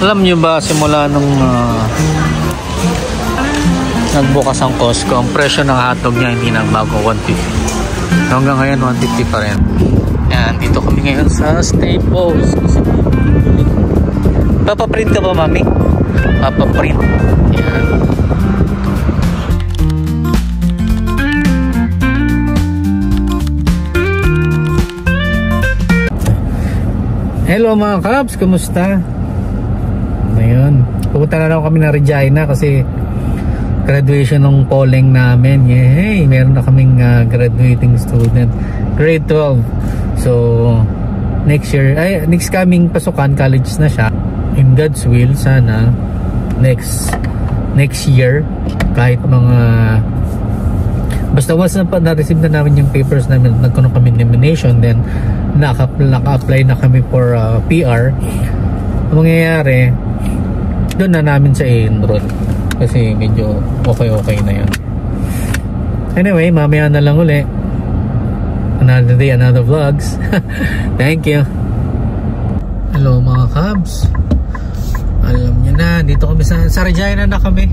Alam nyo ba, simula nung nagbukas ang Costco, ang presyo ng hotdog niya hindi nagbago, 150. Hanggang ngayon, 150 pa rin. Yan, dito kami ngayon sa Staples. Papaprint ka ba, mami? Papaprint. Yan. Hello mga Cubs, kumusta? Ngayon, pupunta na lang kami na Regina kasi graduation ng polling namin. Yay! Meron na kaming graduating student, grade 12. So, next year, next coming pasukan, college na siya. In God's will, sana next year, kahit mga basta once na-receive na namin yung papers namin, nagkaroon kami nomination, then naka-apply na kami for PR. Ang mangyayari, doon na namin sa enroll kasi medyo okay na yan. Anyway, mamaya na lang uli. Another day, another vlogs. Thank you. Hello mga Cubs, alam nyo na, dito kami sa Regina na kami.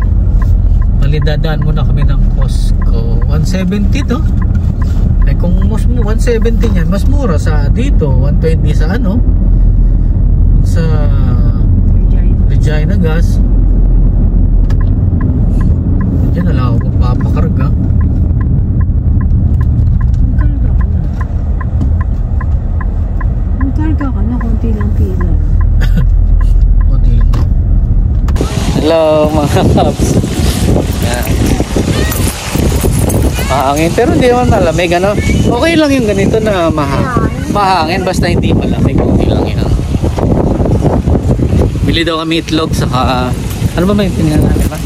Malidadaan muna kami ng Costco. 170 to. Ay kung mas 170 yan, mas mura sa dito. 120 sa ano, sa Regina gas. Diyan na lang ako papakarga. Magkarga ka na, konti lang pila. Konti lang. Hello mga Cubs. Yan. Mahangin pero hindi naman malamig, ano? Okay lang yung ganito na mahangin basta hindi malamig. Okay lang yun. Bili daw kami itlog saka ano ba yung tingnan natin ba?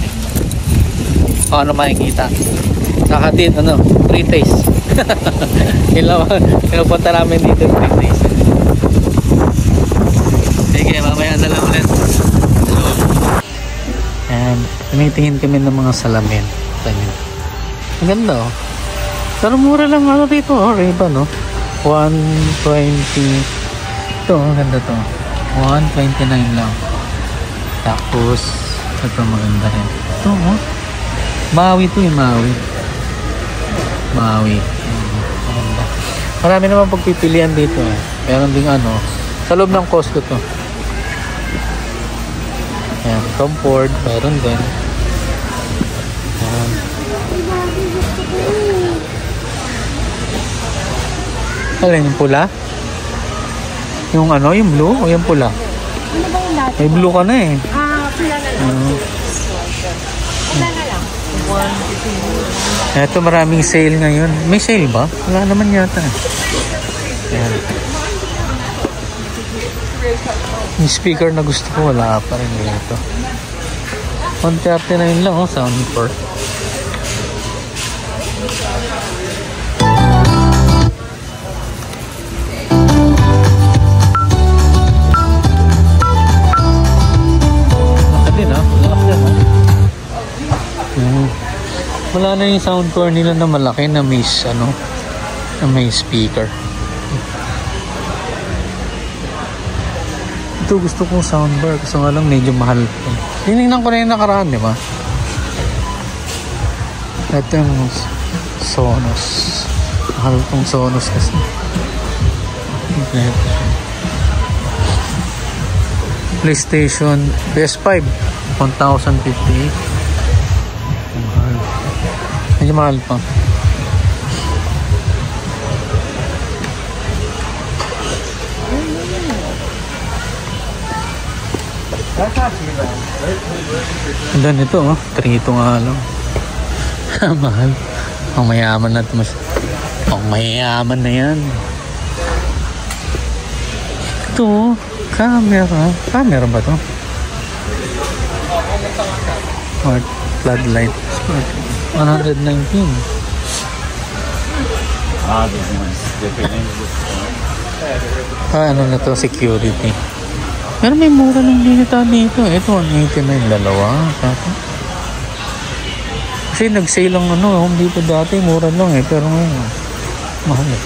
O ano makikita? Saka din ano, 3 days. Pinupunta namin dito 3 days. Sige, mamaya na lang ulit. And tinitingin kami ng mga salamin. Ang ganda oh. Pero mura lang ano dito oh, Ray-Ban no? 120. Ito, ang ganda to. 129 lang. Tapos ito maganda rin. Ito oh. Maui to eh, Maui. Maganda. Marami naman pagpipilian dito eh. Meron ding ano, sa loob ng Costco to. Ayan, comfort, meron din. Ayan. Alin yung pula? Yung ano, yung blue o yung pula? Ano ba yung lahat? May blue ka na eh. Pula na lang. Pula na lang. Ito maraming sale ngayon. May sale ba? Wala naman yata. Ayan. Yung speaker na gusto ko wala pa rin dito. 139 lang oh, soundboard. Wala na yung soundcore nila na malaki na may ano, na may speaker. Ito gusto kong soundbar kasi nga lang medyo mahal pa. Tinignan ko na yung nakaraan, di ba? Ito yung Sonos. Mahal tong Sonos kasi. PlayStation PS5 1,058. Medyo mahal pa. Ganda nito oh. 3 ito nga lang. Mahal. Ang mayaman na ito. Ang mayaman na yan. Ito oh. Camera. Camera ba ito? Smart floodlight. Smart 119. Ano na to, security. Pero may mura ng dinita dito. Ito, 189 dalawa. Kasi nag-sale lang ano, Home Depot dati, mura lang eh. Pero ngayon, mahal eh.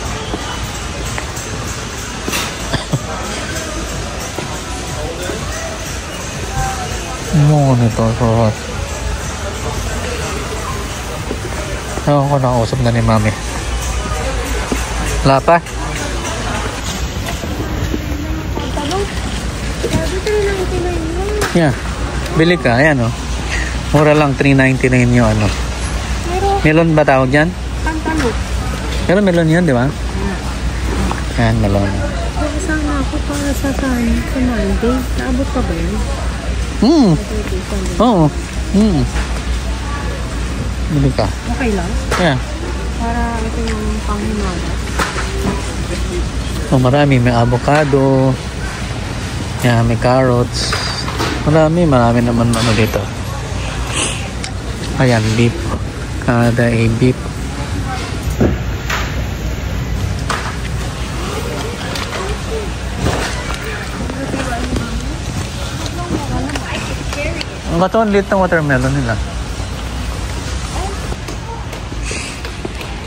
Ano nito? For what? Ewan ko, nakausap na ni Mami. Wala pa? Talong. Sabi ko na lang tinayin. Yeah. Bili ka. Ayan o. Mura lang. $3.99 yung ano. Melon ba tawag dyan? Pantalo. Pero melon yan, di ba? Ayan, melon. Sana ako para sa Monday. Naabot pa ba yun? Oo. Bili ka. Okay lang? Yeah. Para ito yung panghimaga. So, marami. May avocado. Yeah, may carrots. Marami naman ano dito. Ayan, beef. Canada A beef. Ang bato, ang liit ng watermelon nila.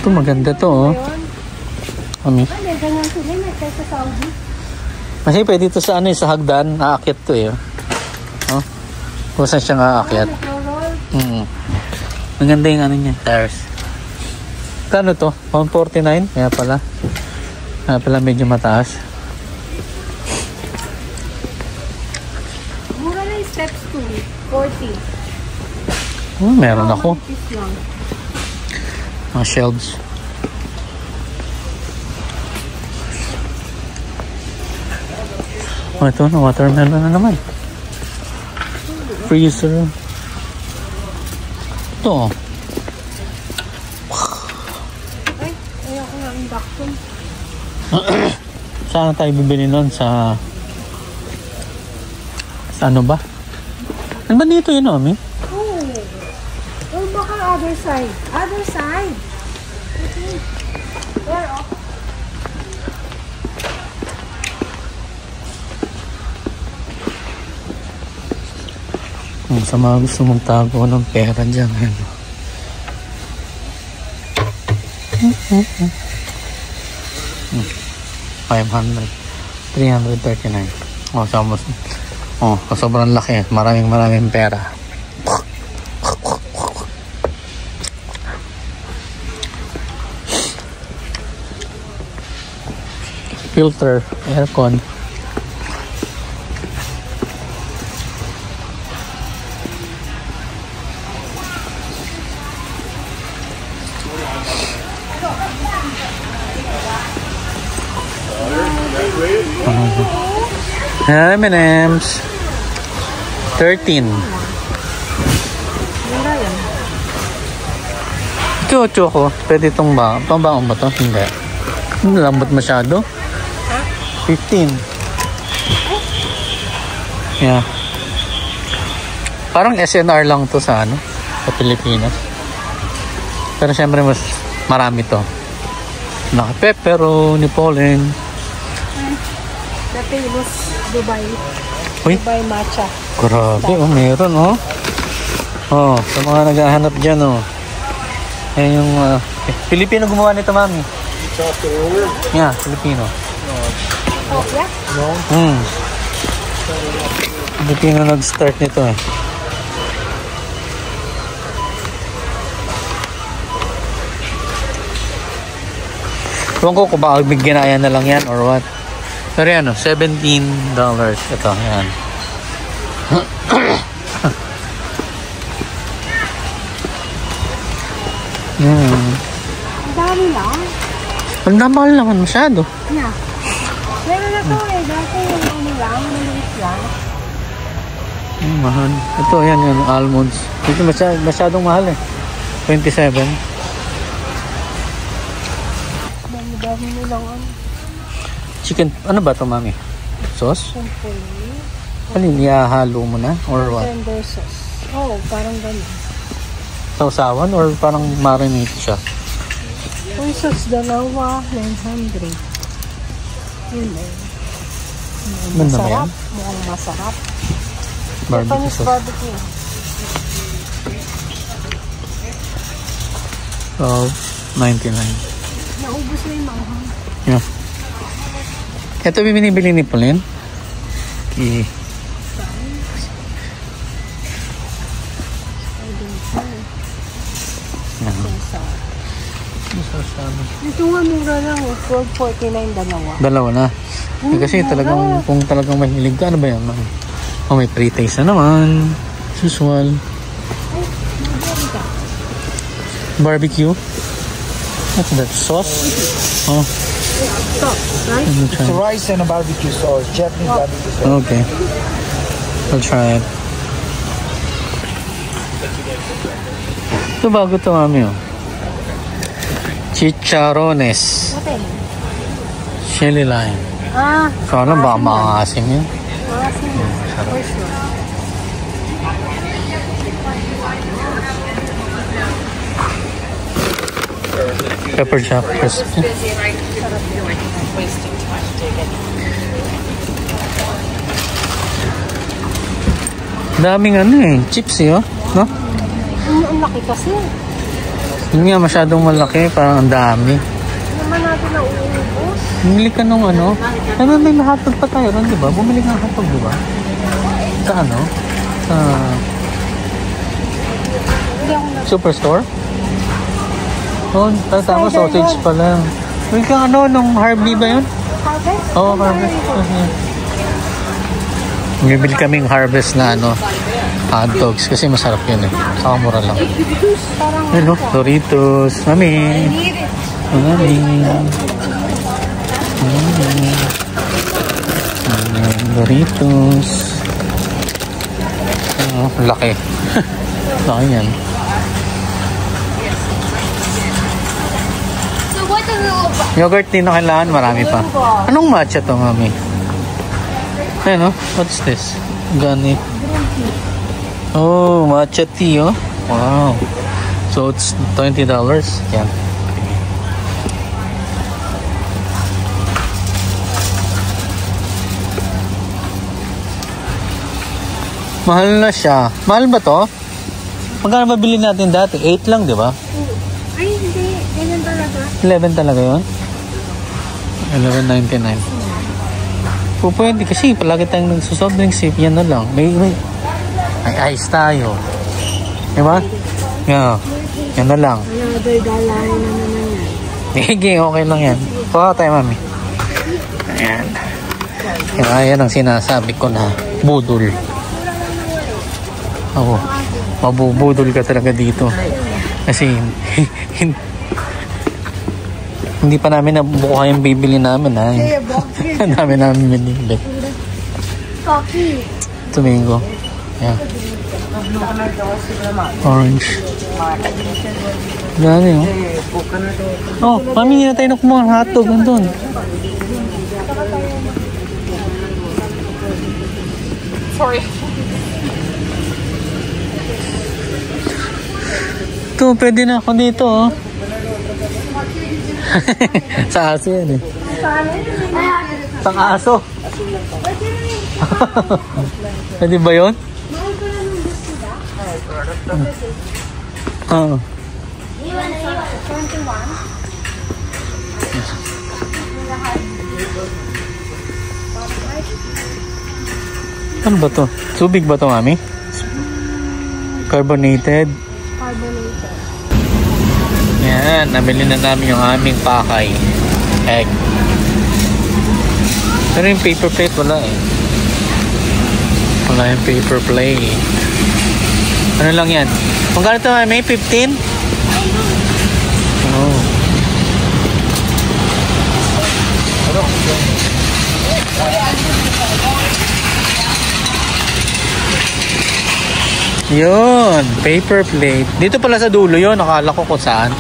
Ito maganda to, oh. Mami. Ay, ganyan sila. Nasa sa Saudi. Kasi pwede ito sa ano, sa hagdan. Aakyat to eh. Oh. Kung saan siyang aakyat. Maganda yung ano niya. Tires. Kano to? 149? Kaya pala. Kaya pala medyo mataas. Mura na yung steps 2. 40. Meron ako. Piece lang. Mga shelves. Oh, ito na. Watermelon na naman. Freezer. Ito. Ay, ayoko na induction. Saan tayo bibili nun? Sa ano ba? Ano ba dito yun, Mami? Oh. Or baka other side. Other side. Okay. Where off? Sa mga gusto mong tago ng pera dyan. 500. 339. Sobrang laki. Maraming pera. Filter, aircon. M&M's 13. Mura yan. Ito, choco. Pwede itong ba? Pambaon ba ito? Hindi. Lambot masyado. 15. Yeah. Parang SNR lang to sa ano? Sa Pilipinas. Pero syempre mas marami to. Naka-pepperoni, pollen. The famous Dubai. Uy. Dubai matcha. Grabe, meron, oh. Oh, sa mga naghahanap dyan, oh. Ayan yung, Pilipino gumawa nito, Mami. Yeah, Pilipino. Oh, yeah? Pilipino nag-start nito, eh. Ewan ko kung baka ginaya na lang yan or what. Pero yan, $17. Ito, yan. Ang dami lang. Ang damahal naman masyado. Yeah. Meron na to eh. Dati yung ano lang, maliit lang. Mahal. Ito, yan, almonds. Ito masyadong mahal eh. 27. Dami nilang ano. Chicken, ano ba ito, Mami? Sauce? Simple. Alin, ihahalo mo na? Or what? Tender sauce. Oh, parang ganun. Sausawan or parang marinate siya? Yung sauce, dalawa, 900. Yun eh. Ganda ba yan? Mukhang masarap. Barbecue Japanese sauce. barbecue. $12.99. Naubos na yung manghang. Yeah. Ito binibili ni Pauline. Ito nga mura lang. 12.49 dalawa. Dalawa na. Kasi talagang, kung talagang mahilig ka, ano ba yan? Oh, may pre-taste na naman. Usual. Barbecue. What's that? Sauce? Oh. Right? It's rice and a barbecue sauce, Japanese barbecue sauce. Okay. I'll try it. Ito bago ito, mami, oh. Chicharrones. Hotel. Chili lime. Ah. Kala ba maasim yun? Maasim. For sure. Pepper jack crispy. Daming ano eh, chips eh, oh. No? Ang laki kasi. Yun nga, masyadong malaki, parang ang dami. Hindi naman natin nauubos. Bumili ka nung ano? Ay, may hotdog pa tayo ron, di ba? Bumili ka ng hotdog, di ba? Sa ano? Sa Hindi ako na. Superstore? Oh, tama, sausage pa lang. Bumili ka ano, nung Harvey ba yun? Harvest? Oo, Harvest. Bumili kaming Harvest na ano, hot dogs kasi masarap yun eh. Saka mura lang. Parang Ano? Doritos. Mami. Mami. Doritos. Oh, laki. Laki yan. Yogurt din na kailangan. Marami pa. Anong matcha to, mami? Ano? What's this? Ganit. Oh, matcha tea, oh. Wow. So, it's $20. Yan. Mahal na siya. Mahal ba to? Magkano ba bilhin natin dati? 8 lang, di ba? ay, hindi. Ganyan talaga. 11 talaga yun? 11.99. Po pwede kasi palagi tayong nagsusoft drinks, yan na lang. May ice tayo. Diba? Yeah. Yan na lang. Another dalahin na naman yan. Sige, okay lang yan. Kuha tayo, mami. Ayan. Yan ang sinasabi ko na budol. Ako, mabubudol ka talaga dito. Kasi hindi pa namin nabukuha yung bibili namin, ha. Ang dami namin binibili. Coffee. Tumingo. Yeah. Orange. Gani, oh. Oh, mami, hindi na tayo nakuha ng hotdog. Nandun. Sorry. Ito, pwede na ako dito, oh. Sa aso yan, eh. Pang aso. Pwede ba yun? Oo. Ano ba to? Tubig ba to, mami? Carbonated. Yan, nabili na namin yung aming pakay. Egg. Pero yung paper plate wala eh. Wala yung paper plate. Ano lang yan? Magkano ito, may 15? Oh. Yun, paper plate. Dito pala sa dulo yun, nakala ko kung saan.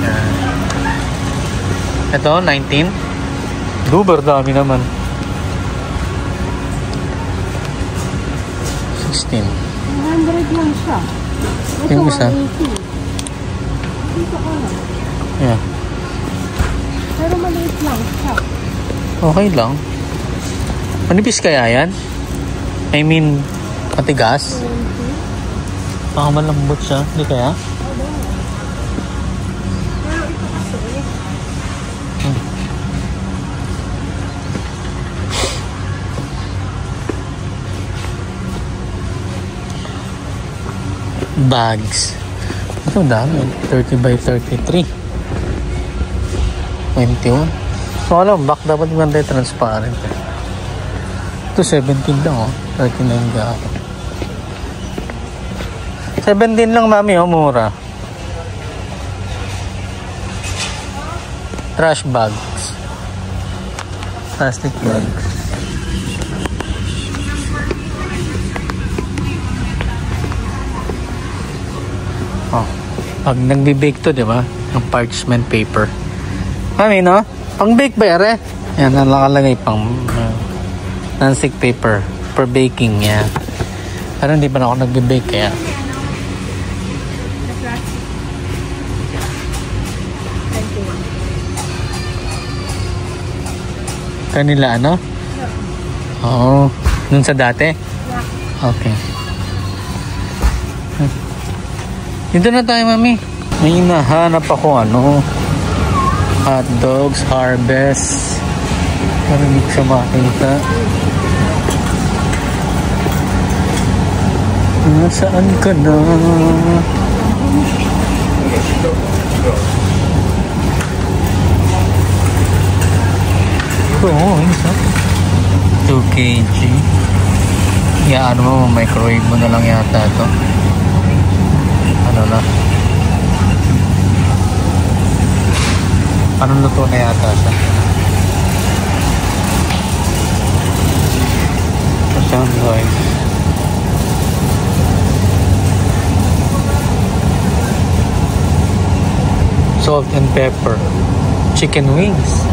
Yan. Ito, 19. Duber, dami naman. 16. 100 lang siya. Ito, Yung isa? 180. Dito ko na. Yeah. Pero maliit lang siya. Okay lang. Manipis kaya yan? I mean, matigas? Baka malambot siya. Hindi kaya? Pero ito kasi bags. Ito dami. 30 by 33. 21. So alam, back dapat maganda yung transparent. Ito 17 lang oh. 39 garo. 17 lang mami oh, mura. Trash bags. Plastic bags. Oh, pag nagbe-bake to, di ba? Ng parchment paper. Mami, no? Pang-bake ba yare? Yan, nakalagay pang non-stick paper for baking, yan. Pero hindi pa na ako nagbe-bake, kaya. Kanila, ano? Oo. Nun sa dati? Okay. Dito na tayo, mami. May hinahanap ako, ano? Hot dogs, harvest. Parang hindi ko siya makita. Nasaan ka na? Oo, isa. 2 kg. Yeah, ano mo, microwave mo na lang yata ito. Ano na? Anong luto na yata siya? Ayan guys. Salt and pepper. Chicken wings.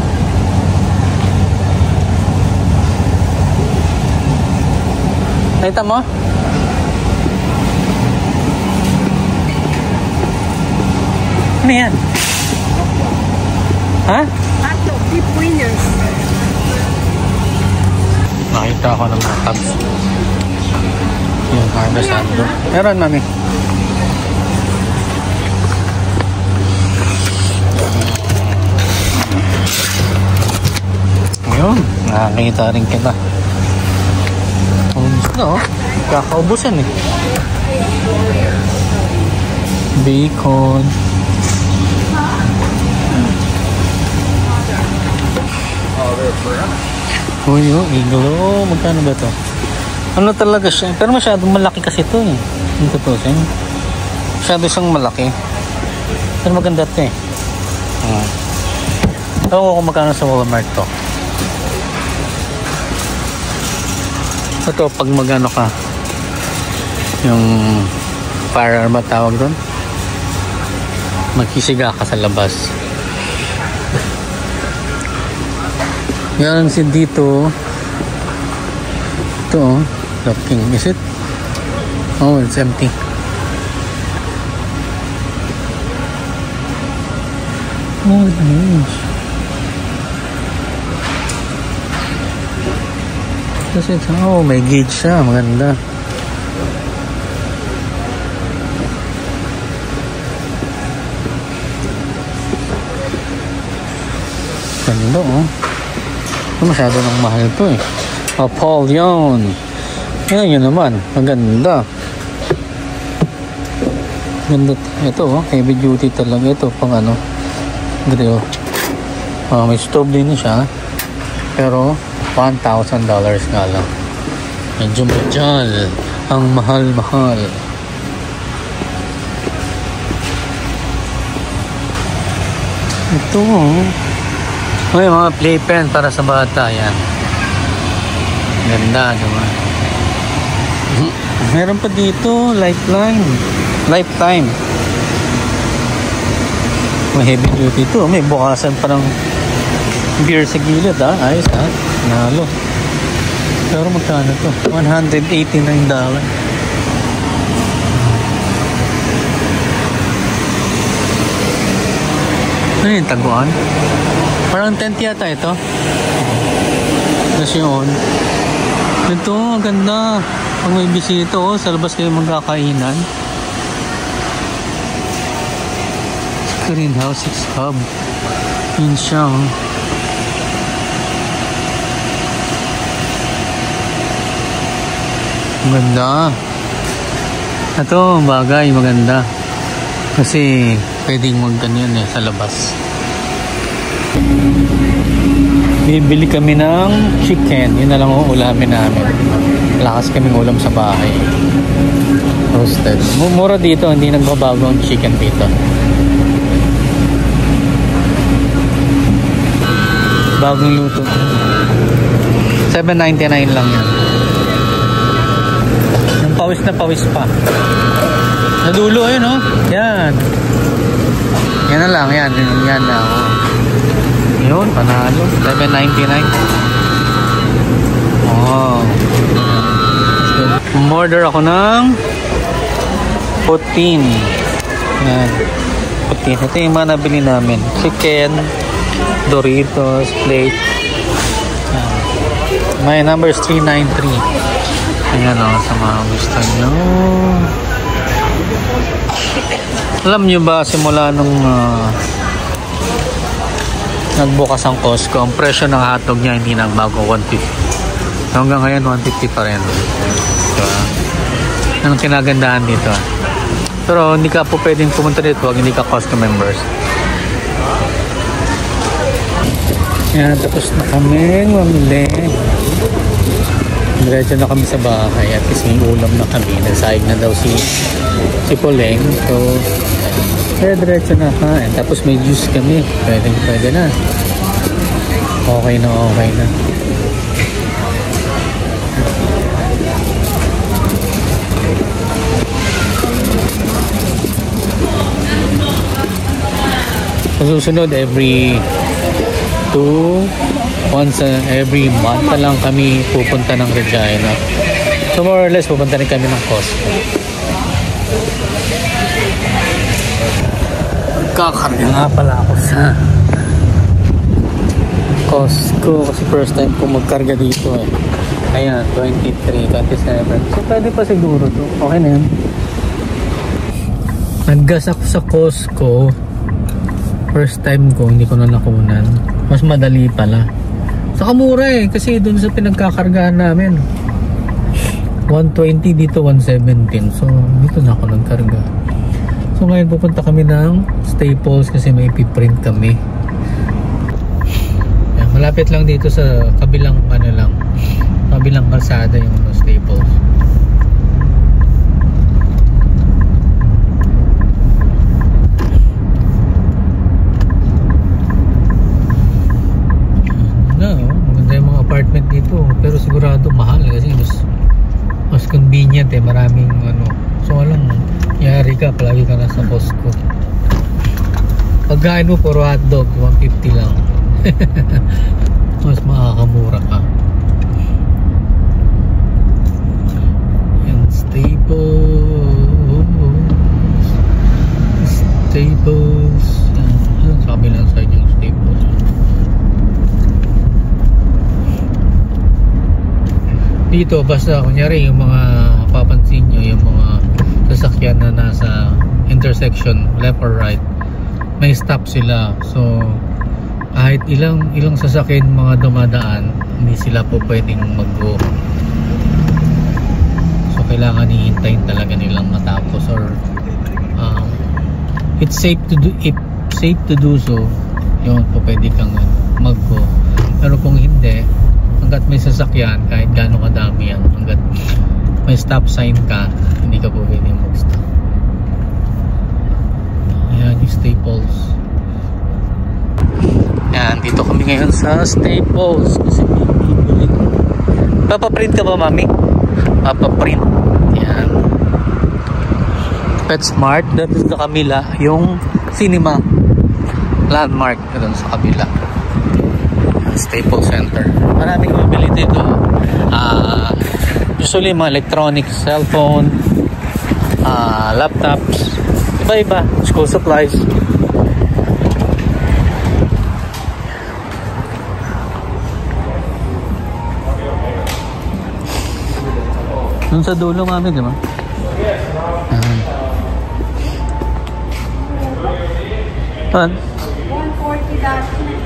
Nakita mo? Ano yan? Ha? Hotdog, deep winners. Nakita ako ng mga tabs. Yung harvest ando. Meron, mami. Ayun, nakakita rin kita. Ubus na oh. Kakaubusan eh. Bacon. Uy, oh, iglo. Magkano ba to? Ano talaga siya? Pero masyadong malaki kasi to eh. Yung tutusin. Masyado siyang malaki. Pero maganda to eh. Ewan ko kung magkano sa Walmart to. Ito pag magano ka. Yung fire ba tawag doon? Magkisiga ka sa labas. Yan si dito. Ito oh. Looking. Is it? Oh, it's empty. Oh, nice. Kasi oh, may gauge siya. Maganda. Ganda oh. Masyado nang mahal to eh. Apollyon. Yan yun naman. Maganda. Ganda. Ito oh. Heavy duty talaga. Ito pang ano. Grill. May stove din siya. Pero $1,000 nga lang. Medyo madyal. Ang mahal-mahal. Ito oh. May mga playpen para sa bata. Yan. Ganda, diba? Meron pa dito. Lifetime. May heavy duty ito. May bukasan parang beer sa gilid ha. Ayos ha. Nalo. Pero magkano to? $189. Ano yung taguan? Parang tent yata ito. Tapos yun. Ito, ganda. Pag may bisita oh, sa labas kayo magkakainan. Greenhouse 6 hub. Yun siya. Ganda. Ito, bagay, maganda. Kasi pwedeng mag-ganyan eh, sa labas. Bibili kami ng chicken. Yun na lang ang ulamin namin. Lakas kaming ulam sa bahay. Roasted. Mura dito, hindi nagbabago ang chicken dito. Bagong luto. $7.99 lang yan. Yung pawis na pawis pa. Sa dulo, ayun oh. Yan. Yan na lang, yan. Yan na. Yun, panalo. $7.99. Oh. Umorder ako ng poutine. Yan. Poutine. Ito yung mga nabili namin. Chicken, Doritos, plate. Yan. My number is 393. Ayan o, sa mga gusto nyo. Alam nyo ba, simula nung nagbukas ang Costco, ang presyo ng hotdog niya hindi nagbago, 150. Hanggang ngayon 150 pa rin. Diba? Anong kinagandahan dito? Pero hindi ka po pwedeng pumunta dito wag hindi ka Costco members. Yan, tapos na kami mamili. Diretso na kami sa bahay at kasi ulam na kami. Nagsayag na daw si Poleng. So diretso na kain. Tapos may juice kami. Pwede na. Okay na. Susunod every every month na lang kami pupunta ng Regina. So more or less pupunta rin kami ng Costco. Kakarga nga pala ako sa Costco kasi first time ko magkarga dito eh. Ayan, 23, 27. So pwede pa siguro to. Okay na yan. Naggas ako sa Costco. First time ko, hindi ko na nakunan. Mas madali pala. Saka mura eh, kasi doon sa pinagkakargahan namin. 120 dito, 117. So, dito na ako nagkarga. So, ngayon pupunta kami ng Staples kasi may ipiprint kami. Yan, malapit lang dito sa kabilang kabilang kalsada yung Staples. Apartment dito pero sigurado mahal kasi mas convenient eh, maraming so alam mo, yari ka palagi ka na sa Costco. Pagkain mo puro hotdog 150 lang. Mas makakamura ka. And Staples yan, sa kabilang side yung Staples. Dito basta kunyari yung mga papansin nyo yung mga sasakyan na nasa intersection left or right, may stop sila. So kahit ilang sasakyan mga dumadaan, hindi sila po pwedeng mag-go. So kailangan hihintayin talaga nilang matapos or it's safe to do so. Yun po pwede kang mag-go. Pero kung hindi, hanggat may sasakyan, kahit gaano kadami yan, hanggat may stop sign ka, hindi ka po pwede mag-stop. Ayan yung Staples. Ayan, dito kami ngayon sa Staples kasi bibili. Papaprint ka ba, mami? Papaprint. Ayan. PetSmart, that is sa kabila yung cinema landmark doon sa kabila. Staples Center. Maraming mabili dito. Usually mga electronics, cellphone, laptops, iba-iba, school supplies. Doon sa dulo kami, di ba? Saan? 140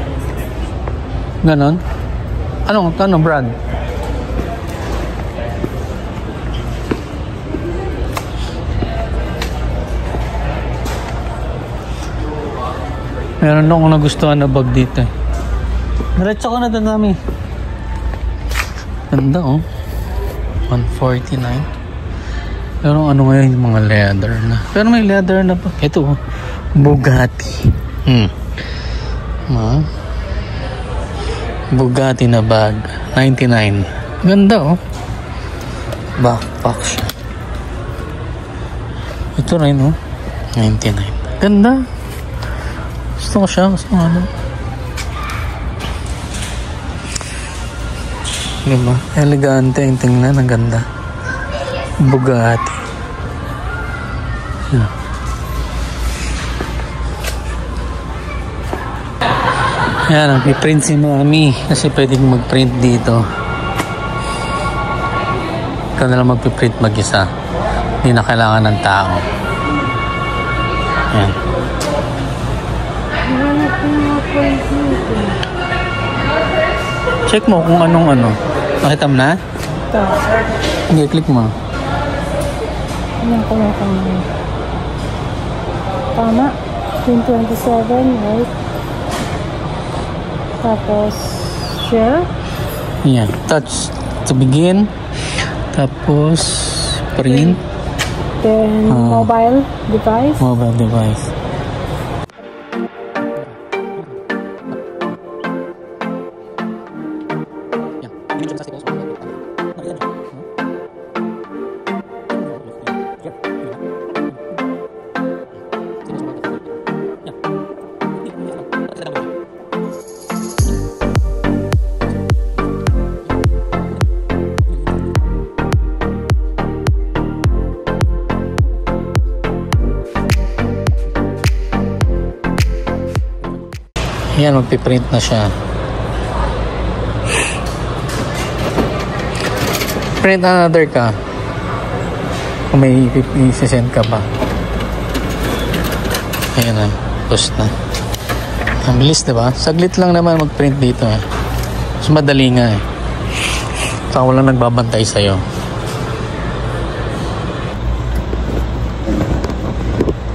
ganon? Anong brand? Meron akong nagustuhan na bag dito eh. Diretso ko na doon namin. Ganda oh. 149. Pero ano ngayon yung mga leather na. Pero may leather na pa. Ito oh. Bugatti. Bugatti na bag. 99. Ganda oh. Backpack siya. Ito rin oh. 99. Ganda. Gusto ko siya. Gusto ko ano. Diba? Elegante yung tingnan. Ang ganda. Bugatti. Yeah. Yan, nag-print si Mami. Kasi pwedeng mag-print dito. Ikaw na lang mag-print mag-isa. Hindi na kailangan ng tao. Yan. Check mo kung anong ano. Nakita mo na? Ito. Hindi, click mo. Anong kumakang? Tama. 27, right? Tapos, share. Yeah. Touch to begin. Tapos, print. Then, mobile device. Mobile device. Yan, magpiprint na siya. Print another ka. Kung may i-send ka pa. Ayan na. Post na. Ang bilis, diba? Saglit lang naman mag-print dito. Mas madali nga eh. Saka walang nagbabantay sa'yo.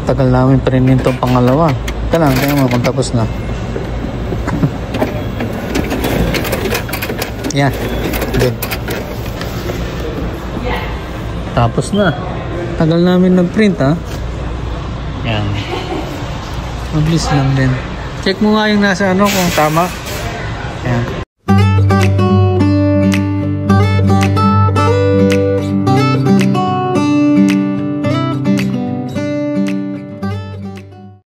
Tagal namin print itong pangalawa. Ika lang, kaya mo kung tapos na. Yeah, good. Tapos na. Tagal namin nag-print ha. Yan. Mabilis lang din. Check mo nga yung nasa ano kung tama. Yan.